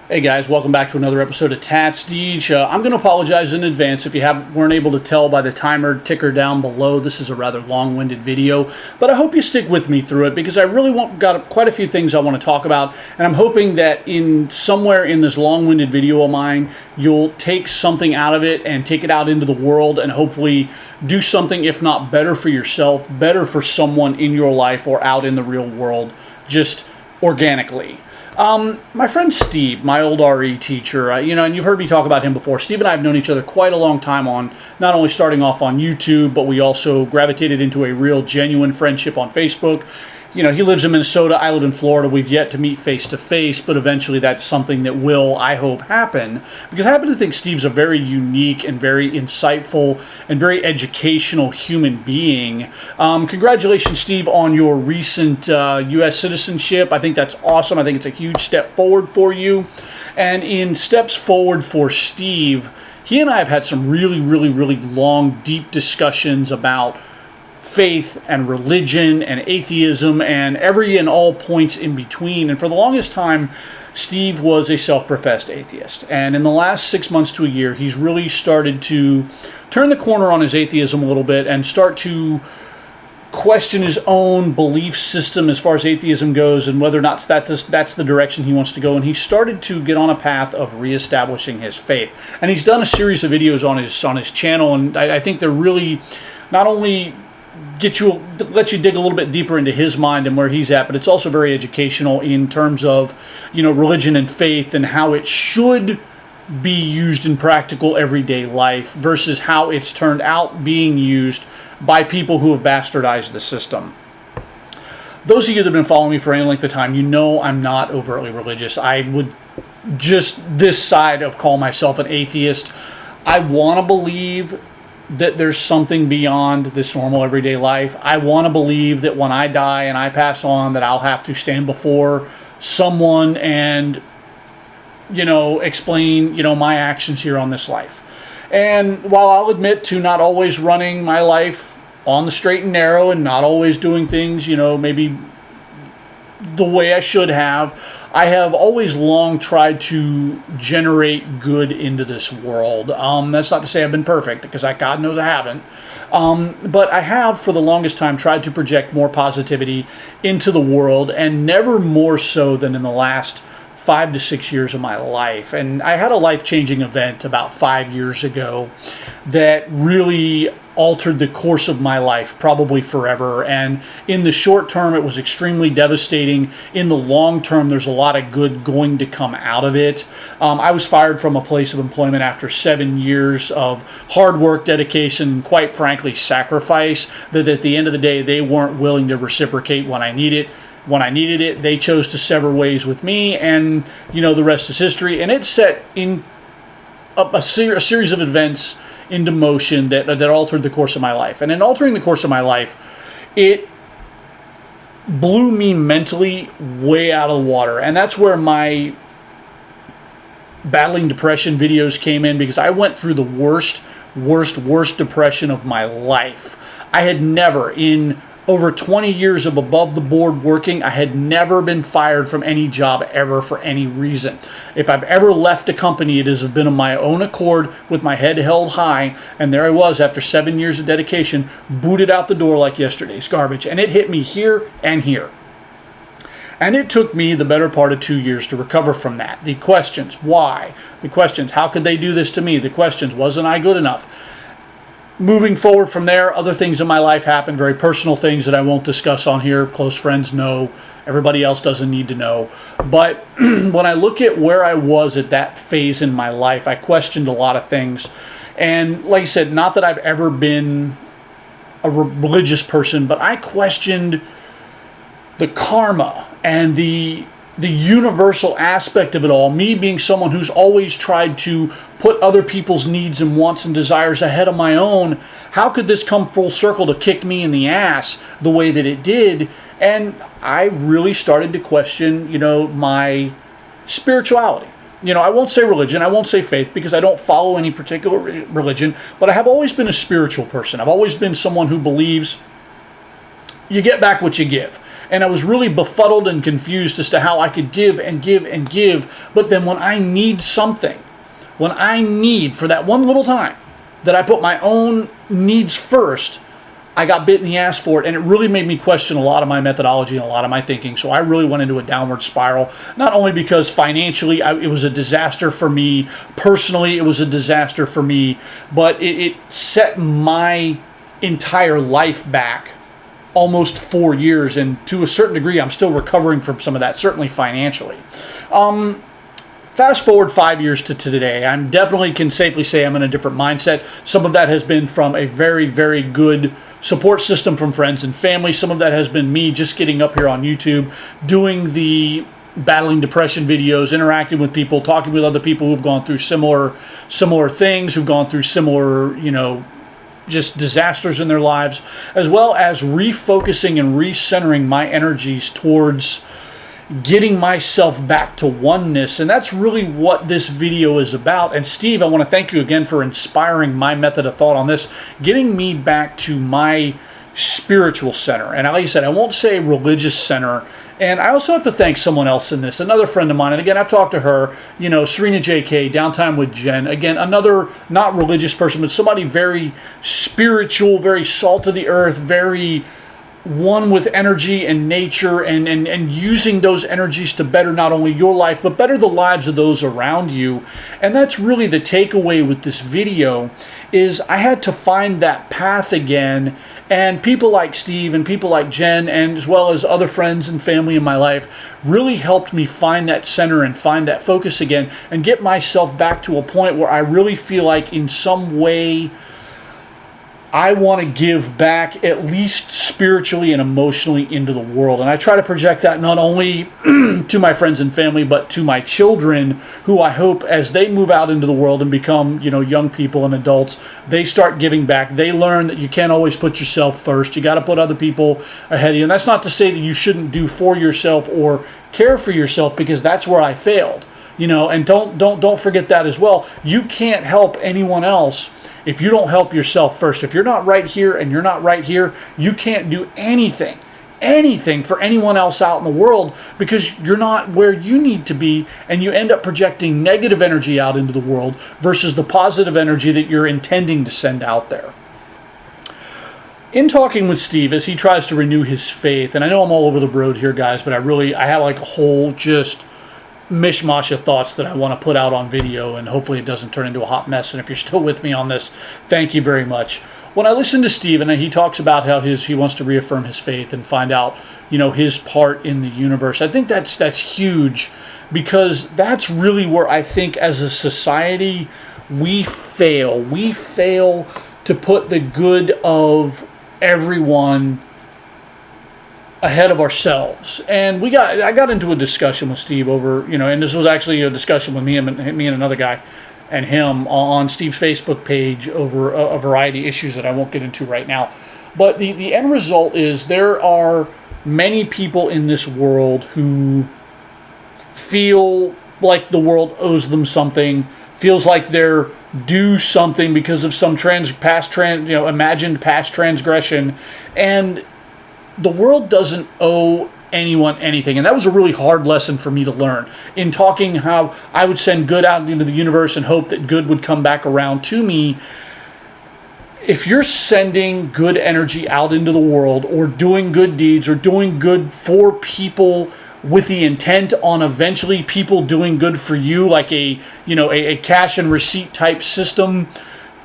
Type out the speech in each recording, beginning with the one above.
Hey guys, welcome back to another episode of Tats Deej. I'm going to apologize in advance if you weren't able to tell by the timer ticker down below. This is a rather long-winded video, but I hope you stick with me through it because I really got quite a few things I want to talk about, and I'm hoping that somewhere in this long-winded video of mine, you'll take something out of it and take it out into the world and hopefully do something, if not better for yourself, better for someone in your life or out in the real world, just organically. My friend Steve, my old RE teacher, and you've heard me talk about him before. Steve and I have known each other quite a long time on not only starting off on YouTube, but we also gravitated into a real genuine friendship on Facebook. You know, he lives in Minnesota, I live in Florida. We've yet to meet face to face, but eventually that's something that will, I hope, happen. Because I happen to think Steve's a very unique and very insightful and very educational human being. Congratulations, Steve, on your recent U.S. citizenship. I think that's awesome. I think it's a huge step forward for you. And in steps forward for Steve, he and I have had some really long, deep discussions about faith and religion and atheism and every and all points in between. And for the longest time, Steve was a self-professed atheist. And in the last 6 months to a year, he's really started to turn the corner on his atheism a little bit and start to question his own belief system as far as atheism goes and whether or not that's the direction he wants to go. And he started to get on a path of reestablishing his faith. And he's done a series of videos on his channel, and I think they're really not only let you dig a little bit deeper into his mind and where he's at, but it's also very educational in terms of, religion and faith and how it should be used in practical everyday life versus how it's turned out being used by people who have bastardized the system. Those of you that have been following me for any length of time, you know I'm not overtly religious. I would just this side of call myself an atheist. I want to believe that there's something beyond this normal everyday life. I want to believe that when I die and I pass on, that I'll have to stand before someone and, explain, my actions here on this life. And while I'll admit to not always running my life on the straight and narrow and not always doing things, maybe the way I should have, I have always long tried to generate good into this world. That's not to say I've been perfect, because God knows I haven't. But I have, for the longest time, tried to project more positivity into the world, and never more so than in the last 5 to 6 years of my life. And I had a life-changing event about 5 years ago that really altered the course of my life, probably forever. And in the short term, it was extremely devastating. In the long term, there's a lot of good going to come out of it. I was fired from a place of employment after 7 years of hard work, dedication, and quite frankly, sacrifice, that at the end of the day, they weren't willing to reciprocate when I needed it. They chose to sever ways with me, and the rest is history. And it set in a series of events into motion that altered the course of my life. And in altering the course of my life, it blew me mentally way out of the water. And that's where my battling depression videos came in, because I went through the worst depression of my life. I had never, in over 20 years of above the board working, I had never been fired from any job ever for any reason. If I've ever left a company, it has been of my own accord with my head held high, and there I was after 7 years of dedication, booted out the door like yesterday's garbage. And it hit me here and here. And it took me the better part of 2 years to recover from that. The questions, why? The questions, how could they do this to me? The questions, wasn't I good enough? Moving forward from there, other things in my life happened, very personal things that I won't discuss on here. Close friends know. Everybody else doesn't need to know. But when I look at where I was at that phase in my life, I questioned a lot of things. And like I said, not that I've ever been a religious person, but I questioned the karma and the universal aspect of it all. Me being someone who's always tried to put other people's needs and wants and desires ahead of my own, how could this come full circle to kick me in the ass the way that it did? And I really started to question, my spirituality. I won't say religion, I won't say faith, because I don't follow any particular religion, but I have always been a spiritual person. I've always been someone who believes you get back what you give. And I was really befuddled and confused as to how I could give and give and give. But then when I need something, when I need for that one little time that I put my own needs first, I got bit in the ass for it, and it really made me question a lot of my methodology and a lot of my thinking. So I really went into a downward spiral, not only because financially it was a disaster for me, personally it was a disaster for me, but it set my entire life back almost 4 years, and to a certain degree I'm still recovering from some of that, certainly financially. Fast forward 5 years to today, I definitely can safely say I'm in a different mindset. Some of that has been from a very, very good support system from friends and family. Some of that has been me just getting up here on YouTube, doing the battling depression videos, interacting with people, talking with other people who've gone through similar things, who've gone through similar, just disasters in their lives, as well as refocusing and recentering my energies towards getting myself back to oneness. And that's really what this video is about. And Steve, I want to thank you again for inspiring my method of thought on this, getting me back to my spiritual center. And like I said, I won't say religious center. And I also have to thank someone else in this, another friend of mine. And again, I've talked to her, Serena JK, Downtime with Jen. Again, another not religious person, but somebody very spiritual, very salt of the earth, very one with energy and nature, and using those energies to better not only your life, but better the lives of those around you. And that's really the takeaway with this video, is I had to find that path again. And people like Steve and people like Jen, and as well as other friends and family in my life, really helped me find that center and find that focus again, and get myself back to a point where I really feel like in some way I want to give back, at least spiritually and emotionally, into the world. And I try to project that not only to my friends and family, but to my children, who I hope as they move out into the world and become, young people and adults, they start giving back. They learn that you can't always put yourself first. You got to put other people ahead of you. And that's not to say that you shouldn't do for yourself or care for yourself, because that's where I failed. And don't forget that as well. You can't help anyone else if you don't help yourself first. If you're not right here and you're not right here, you can't do anything for anyone else out in the world, because you're not where you need to be, and you end up projecting negative energy out into the world versus the positive energy that you're intending to send out there. In talking with Steve as he tries to renew his faith, and I know I'm all over the road here, guys, but I have like a whole just mishmash of thoughts that I want to put out on video, and hopefully it doesn't turn into a hot mess. And if you're still with me on this, thank you very much. When I listen to Steve, and he talks about how he wants to reaffirm his faith and find out, his part in the universe, I think that's huge, because that's really where I think as a society we fail. We fail to put the good of everyone ahead of ourselves. And I got into a discussion with Steve over, and this was actually a discussion with me and another guy and him on Steve's Facebook page over a variety of issues that I won't get into right now. But the end result is there are many people in this world who feel like the world owes them something, feels like they're due something because of some imagined past transgression, and the world doesn't owe anyone anything. And that was a really hard lesson for me to learn in talking how I would send good out into the universe and hope that good would come back around to me. If you're sending good energy out into the world, or doing good deeds, or doing good for people with the intent on eventually people doing good for you, like a cash and receipt type system,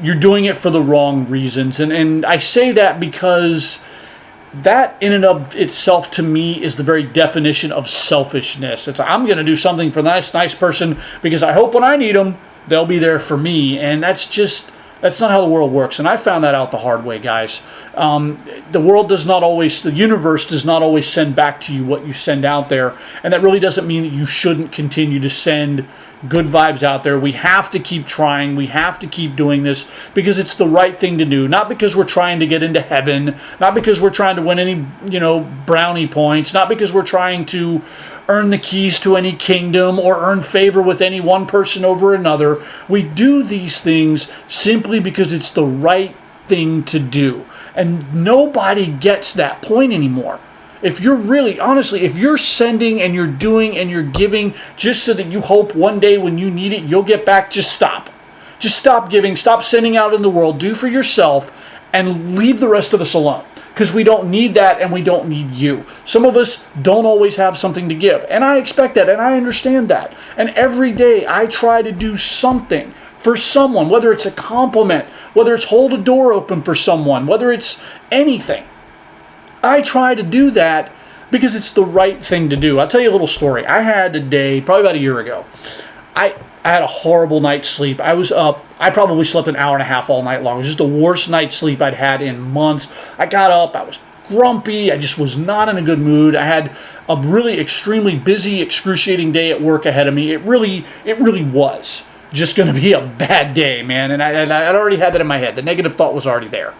you're doing it for the wrong reasons. And I say that because that in and of itself to me is the very definition of selfishness. It's I'm going to do something for the nice person because I hope when I need them, they'll be there for me. And that's not how the world works. And I found that out the hard way, guys. The universe does not always send back to you what you send out there. And that really doesn't mean that you shouldn't continue to send good vibes out there. We have to keep trying. We have to keep doing this because it's the right thing to do. Not because we're trying to get into heaven. Not because we're trying to win any, brownie points. Not because we're trying to earn the keys to any kingdom or earn favor with any one person over another. We do these things simply because it's the right thing to do. And nobody gets that point anymore. If you're really, honestly, if you're sending and you're doing and you're giving just so that you hope one day when you need it, you'll get back, just stop. Just stop giving, stop sending out in the world, do for yourself, and leave the rest of us alone. Because we don't need that and we don't need you. Some of us don't always have something to give. And I expect that and I understand that. And every day I try to do something for someone, whether it's a compliment, whether it's hold a door open for someone, whether it's anything. I try to do that because it's the right thing to do. I'll tell you a little story. I had a day, probably about a year ago. I had a horrible night's sleep. I was up. I probably slept an hour and a half all night long. It was just the worst night's sleep I'd had in months. I got up. I was grumpy. I just was not in a good mood. I had a really extremely busy, excruciating day at work ahead of me. It really was just going to be a bad day, man. And I'd already had that in my head. The negative thought was already there.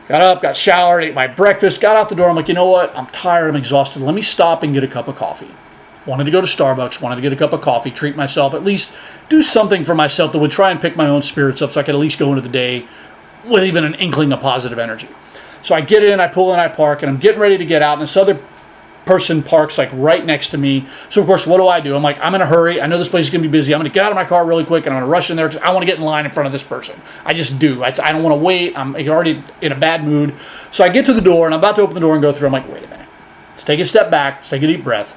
Got up, got showered, ate my breakfast, got out the door. I'm like, you know what? I'm tired. I'm exhausted. Let me stop and get a cup of coffee. Wanted to go to Starbucks, wanted to get a cup of coffee, treat myself, at least do something for myself that would try and pick my own spirits up so I could at least go into the day with even an inkling of positive energy. So I get in, I pull in, I park, and I'm getting ready to get out, and this other person parks like right next to me. So of course, what do? I'm like, I'm in a hurry. I know this place is going to be busy. I'm going to get out of my car really quick, and I'm going to rush in there because I want to get in line in front of this person. I just do. I don't want to wait. I'm already in a bad mood. So I get to the door, and I'm about to open the door and go through. I'm like, wait a minute. Let's take a step back. Let's take a deep breath.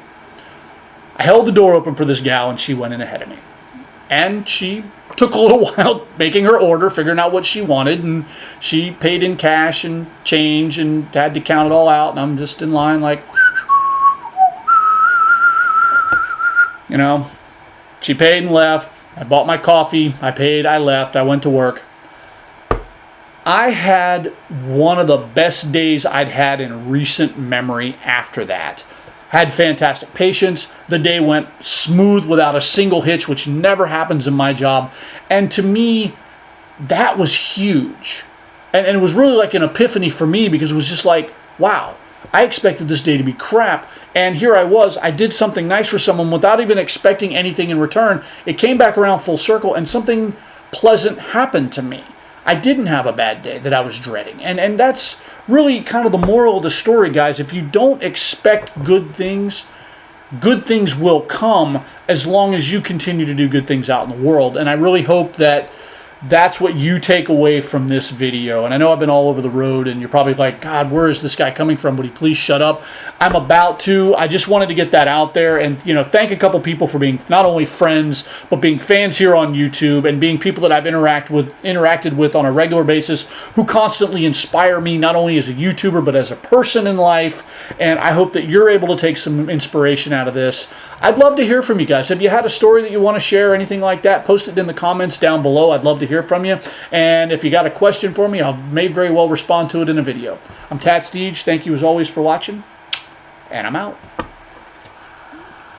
I held the door open for this gal, and she went in ahead of me. And she took a little while making her order, figuring out what she wanted, and she paid in cash and change and had to count it all out, and I'm just in line like, you know, she paid and left. I bought my coffee. I paid. I left. I went to work. I had one of the best days I'd had in recent memory after that. Had fantastic patience. The day went smooth without a single hitch, which never happens in my job. And to me, that was huge. And it was really like an epiphany for me because it was just like, wow, I expected this day to be crap. And here I was. I did something nice for someone without even expecting anything in return. It came back around full circle and something pleasant happened to me. I didn't have a bad day that I was dreading. And that's really kind of the moral of the story, guys. If you don't expect good things will come as long as you continue to do good things out in the world. And I really hope that that's what you take away from this video. And I know I've been all over the road and you're probably like, God, where is this guy coming from? Would he please shut up? I'm about to. I just wanted to get that out there and, you know, thank a couple people for being not only friends, but being fans here on YouTube and being people that I've interacted with on a regular basis who constantly inspire me, not only as a YouTuber, but as a person in life. And I hope that you're able to take some inspiration out of this. I'd love to hear from you guys. If you had a story that you want to share or anything like that, post it in the comments down below. I'd love to hear from you. And if you got a question for me, I may very well respond to it in a video. I'm Tats Deej. Thank you as always for watching, and I'm out.